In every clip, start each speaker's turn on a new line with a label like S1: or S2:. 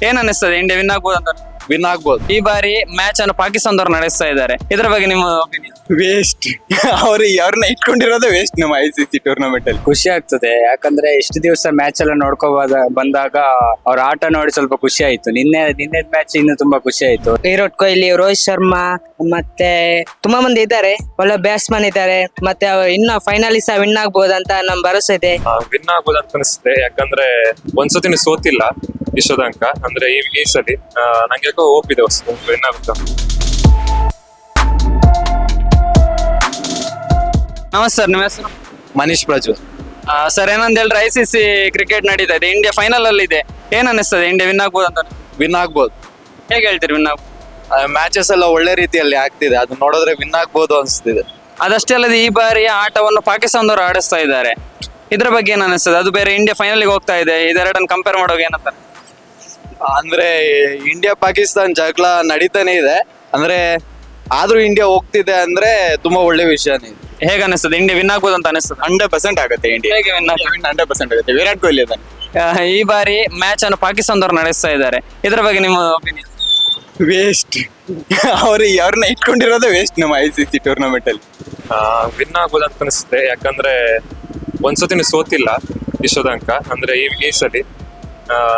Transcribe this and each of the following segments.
S1: ಏನ್ ಅನಿಸ್ತದೆ India win ಆಗ್ಬೋದು ಅಂತ?
S2: ವಿನ್ ಆಗ್ಬೋದು.
S1: ಈ ಬಾರಿ ಮ್ಯಾಚ್ ಅನ್ನು ಪಾಕಿಸ್ತಾನದವ್ರು ನಡೆಸ್ತಾ ಇದ್ದಾರೆ, ಇದ್ರ ಬಗ್ಗೆ ನಿಮ್ಮ ಒಪಿನಿಯನ್?
S2: ವೇಸ್ಟ್. ಅವ್ರನ್ನ ಇಟ್ಕೊಂಡಿರೋದೇ ವೇಸ್ಟ್ ನಮ್ಮ ICC ಟೂರ್ನಮೆಂಟ್ ಅಲ್ಲಿ.
S3: ಖುಷಿ ಆಗ್ತದೆ, ಯಾಕಂದ್ರೆ ಇಷ್ಟು ದಿವಸ ಮ್ಯಾಚ್ ಎಲ್ಲ ಬಂದಾಗ ಅವ್ರ ಆಟ ನೋಡಿ ಸ್ವಲ್ಪ ಖುಷಿ ಆಯ್ತು. ನಿನ್ನೆ ಮ್ಯಾಚ್ ಇನ್ನು ತುಂಬಾ ಖುಷಿ ಆಯ್ತು.
S4: ವಿರಾಟ್ ಕೊಹ್ಲಿ, ರೋಹಿತ್ ಶರ್ಮಾ ಮತ್ತೆ ತುಂಬಾ ಮಂದಿ ಇದ್ದಾರೆ, ಒಳ್ಳೆ ಬ್ಯಾಟ್ಸ್ಮನ್ ಇದ್ದಾರೆ. ಮತ್ತೆ ಇನ್ನು ಫೈನಲ್ ಸಹ ವಿನ್ ಆಗ್ಬೋದಂತ ನಮ್ ಭರವಸೆ ಇದೆ.
S5: ವಿನ್ ಆಗ್ಬೋದು ಅಂತ ಅನಿಸುತ್ತೆ, ಯಾಕಂದ್ರೆ ಒಂದ್ಸತಿನೂ ಸೋತಿಲ್ಲ ವಿಶ್ವದಂಕ. ಅಂದ್ರೆ ಈ ಸಲಿ ನಂಗೆ ಯಾಕೋ ಹೋಪ್ ಇದೆ ವಿನ್ ಆಗುತ್ತೆ.
S1: ನಮಸ್ತೆ ಸರ್, ನಿಮ್ಮ ಹೆಸರು?
S2: ಮನೀಶ್ ಪ್ರಜ್ವಲ್.
S1: ಸರ್, ಏನಂತ ಹೇಳಿದ್ರೆ ICC ಕ್ರಿಕೆಟ್ ನಡೀತಾ ಇದೆ, ಇಂಡಿಯಾ ಫೈನಲ್ ಅಲ್ಲಿ ಇದೆ. ಏನ್ ಅನಿಸ್ತದೆ ಇಂಡಿಯಾ ವಿನ್ ಆಗ್ಬೋದು ಅಂತ?
S2: ವಿನ್ ಆಗ್ಬೋದು.
S1: ಹೇಗೆ ಹೇಳ್ತೀರಿ ವಿನ್ ಆಗ್ಬೋದು?
S2: ಮ್ಯಾಚಸ್ ಎಲ್ಲ ಒಳ್ಳೆ ರೀತಿಯಲ್ಲಿ ಆಗ್ತಿದೆ, ಅದು ನೋಡಿದ್ರೆ ವಿನ್ ಆಗ್ಬೋದು ಅನ್ಸ್ತಿದೆ.
S1: ಅದಷ್ಟೇ ಅಲ್ಲದೆ ಈ ಬಾರಿಯ ಆಟವನ್ನು ಪಾಕಿಸ್ತಾನದವರು ಆಡಿಸ್ತಾ ಇದ್ದಾರೆ, ಇದ್ರ ಬಗ್ಗೆ ಏನ್ ಅನಿಸ್ತದೆ? ಅದು ಬೇರೆ, ಇಂಡಿಯಾ ಫೈನಲ್ಗೆ ಹೋಗ್ತಾ ಇದೆ, ಇದೆರಡನ್ನು ಕಂಪೇರ್ ಮಾಡುವಾಗ ಏನಂತ?
S2: ಅಂದ್ರೆ ಇಂಡಿಯಾ ಪಾಕಿಸ್ತಾನ್ ಜಗಳ ನಡೀತಾನೆ ಇದೆ, ಅಂದ್ರೆ ಆದ್ರೂ ಇಂಡಿಯಾ ಹೋಗ್ತಿದೆ ಅಂದ್ರೆ ತುಂಬಾ ಒಳ್ಳೆ ವಿಷಯನೇ ಇದೆ.
S1: ಹೇಗೆ ಅನಿಸ್ತದೆ ಇಂಡಿಯಾ ವಿನ್ ಆಗ್ಬೋದು ಅಂತ ಅನಿಸ್ತದೆ?
S2: 100% ಆಗುತ್ತೆ ಇಂಡಿಯಾ.
S1: ಹೇಗೆ win ಆಗ್ಬೋದು?
S2: 100% ಆಗುತ್ತೆ. ವಿರಾಟ್ ಕೊಹ್ಲಿ ಇದ್ದಾನೆ.
S1: ಈ ಬಾರಿ ಮ್ಯಾಚ್ ಅನ್ನು ಪಾಕಿಸ್ತಾನದವ್ರು ನಡೆಸ್ತಾ ಇದ್ದಾರೆ, ಇದ್ರ ಬಗ್ಗೆ ನಿಮ್ಮ ಒಪಿನಿಯನ್?
S2: ವೇಸ್ಟ್. ಅವ್ರನ್ನ ಇಟ್ಕೊಂಡಿರೋದೇ ವೇಸ್ಟ್ ನಮ್ಮ ICC ಟೂರ್ನಮೆಂಟ್ ಅಲ್ಲಿ.
S5: ವಿನ್ ಆಗ್ಬೋದು ಅಂತ ಅನಿಸುತ್ತೆ, ಯಾಕಂದ್ರೆ ಒಂದ್ಸತಿನೂ ಸೋತಿಲ್ಲ ವಿಶ್ವದಂಕ. ಅಂದ್ರೆ ಈ ಸಲಿ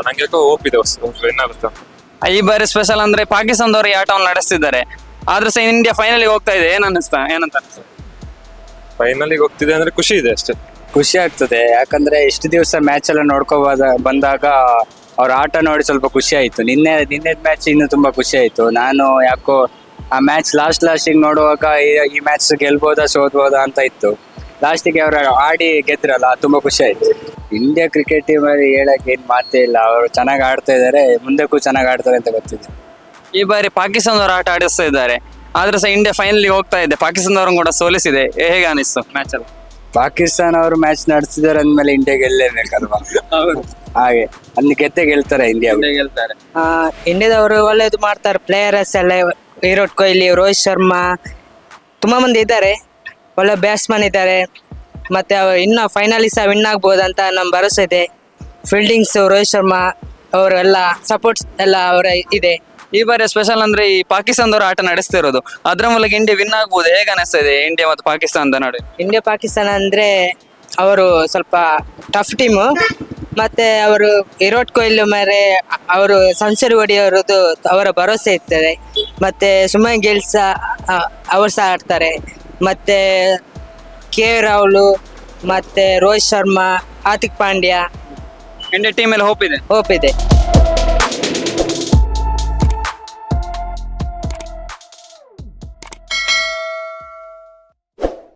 S5: ನಂಗೆ ಯಾಕೋ ಹೋಪ್ ಇದೆ ವಿನ್ ಆಗುತ್ತೆ.
S1: ಈ ಬಾರಿ ಸ್ಪೆಷಲ್ ಅಂದ್ರೆ ಪಾಕಿಸ್ತಾನದವರು ಈ ಆಟವನ್ನು ನಡೆಸ್ತಿದ್ದಾರೆ, ಆದ್ರೆ ಸಹ ಇಂಡಿಯಾ ಫೈನಲ್ಗೆ ಹೋಗ್ತಾ ಇದೆ, ಏನಂತ ಅನಿಸ್ತದೆ?
S5: ಫೈನಲಿಗೆ ಹೋಗ್ತಿದೆ ಅಂದ್ರೆ ಖುಷಿ ಇದೆ ಅಷ್ಟೇ.
S3: ಖುಷಿ ಆಗ್ತದೆ, ಯಾಕಂದ್ರೆ ಇಷ್ಟು ದಿವಸ ಮ್ಯಾಚ್ ಎಲ್ಲ ಬಂದಾಗ ಅವ್ರ ಆಟ ನೋಡಿ ಸ್ವಲ್ಪ ಖುಷಿ ಆಯ್ತು. ನಿನ್ನೆ ಮ್ಯಾಚ್ ಇನ್ನು ತುಂಬಾ ಖುಷಿ ಆಯ್ತು. ನಾನು ಯಾಕೋ ಆ ಮ್ಯಾಚ್ ಲಾಸ್ಟಿಗೆ ನೋಡುವಾಗ ಈ ಮ್ಯಾಚ್ ಗೆಲ್ಬೋದಾ ಸೋಲ್ಬೋದಾ ಅಂತ ಇತ್ತು. ಲಾಸ್ಟಿಗೆ ಅವ್ರು ಆಡಿ ಗೆದ್ರಲ್ಲ, ತುಂಬಾ ಖುಷಿ ಆಯ್ತು. ಇಂಡಿಯಾ ಕ್ರಿಕೆಟ್ ಟೀಮ್ ಅಲ್ಲಿ ಹೇಳಕ್ ಏನ್ ಮಾತೇ ಇಲ್ಲ, ಅವರು ಚೆನ್ನಾಗಿ ಆಡ್ತಾ ಇದಾರೆ, ಮುಂದಕ್ಕೂ ಚೆನ್ನಾಗಿ ಆಡ್ತಾರೆ ಅಂತ ಗೊತ್ತಿದೆ.
S1: ಈ ಬಾರಿ ಪಾಕಿಸ್ತಾನದವರು ಆಟ ಆಡಿಸ್ತಾ ಇದ್ದಾರೆ, ಆದ್ರೆ ಸಹ ಇಂಡಿಯಾ ಫೈನಲ್ಗೆ ಹೋಗ್ತಾ ಇದೆ, ಪಾಕಿಸ್ತಾನದವ್ರನ್ನ ಕೂಡ ಸೋಲಿಸಿದೆ. ಹೇಗೆ ಅನಿಸ್ತು ಮ್ಯಾಚ್ ಅಲ್ಲಿ?
S3: ಪಾಕಿಸ್ತಾನ ಅವರು ಮ್ಯಾಚ್ ನಡೆಸಿದಾರೆ ಅಂದ್ಮೇಲೆ ಇಂಡಿಯಾ ಗೆಲ್ಲೇಬೇಕಲ್ವಾ? ಹಾಗೆ ಅಲ್ಲಿ ಗೆಲ್ತಾರೆ ಇಂಡಿಯಾ.
S1: ಗೆಲ್ತಾರೆ.
S4: ಇಂಡಿಯಾದವರು ಒಳ್ಳೇದು ಮಾಡ್ತಾರೆ, ಪ್ಲೇಯರ್ಸ್ ಎಲ್ಲ. ವಿರಾಟ್ ಕೊಹ್ಲಿ, ರೋಹಿತ್ ಶರ್ಮಾ ತುಂಬಾ ಮಂದಿ ಇದ್ದಾರೆ, ಒಳ್ಳೆ ಬ್ಯಾಟ್ಸ್ಮನ್ ಇದ್ದಾರೆ. ಮತ್ತೆ ಇನ್ನು ಫೈನಲ್ ಸಹ ವಿನ್ ಆಗ್ಬೋದಂತ ನಮ್ ಭರವಸೆ ಇದೆ. ಫೀಲ್ಡಿಂಗ್ಸ್ ರೋಹಿತ್ ಶರ್ಮಾ ಅವರೆಲ್ಲ ಸಪೋರ್ಟ್ಸ್ ಎಲ್ಲ ಅವರ ಇದೆ.
S1: ಈ ಬಾರಿ ಸ್ಪೆಷಲ್ ಅಂದ್ರೆ ಈ ಪಾಕಿಸ್ತಾನದವರು ಆಟ ನಡೆಸ್ತಿರೋದು, ಅದ್ರ ಮೂಲಕ ಇಂಡಿಯಾ ವಿನ್ ಆಗ್ಬೋದು. ಹೇಗೆ ಅನಿಸ್ತಾ ಇದೆ ಇಂಡಿಯಾ ಮತ್ತು ಪಾಕಿಸ್ತಾನದ ನಡುವೆ?
S4: ಇಂಡಿಯಾ ಪಾಕಿಸ್ತಾನ ಅಂದ್ರೆ ಅವರು ಸ್ವಲ್ಪ ಟಫ್ ಟೀಮು. ಮತ್ತೆ ಅವರು ವಿರಾಟ್ ಕೊಹ್ಲಿ ಮೇಲೆ ಅವರು ಸೆಂಚುರಿ ಹೊಡೆಯೋದು ಅವರ ಭರವಸೆ ಇರ್ತದೆ. ಮತ್ತೆ ಸುಮನ್ ಗಿಲ್ ಅವರು ಸಹ ಆಡ್ತಾರೆ. ಮತ್ತೆ ರಾಹುಲ್, ಮತ್ತೆ ರೋಹಿತ್ ಶರ್ಮಾ, ಹಾರ್ದಿಕ್ ಪಾಂಡ್ಯ.
S1: ಇಂಡಿಯಾ ಟೀಮ್ ಅಲ್ಲಿ ಹೋಪ್ ಇದೆ.
S4: ಹೋಪ್ ಇದೆ.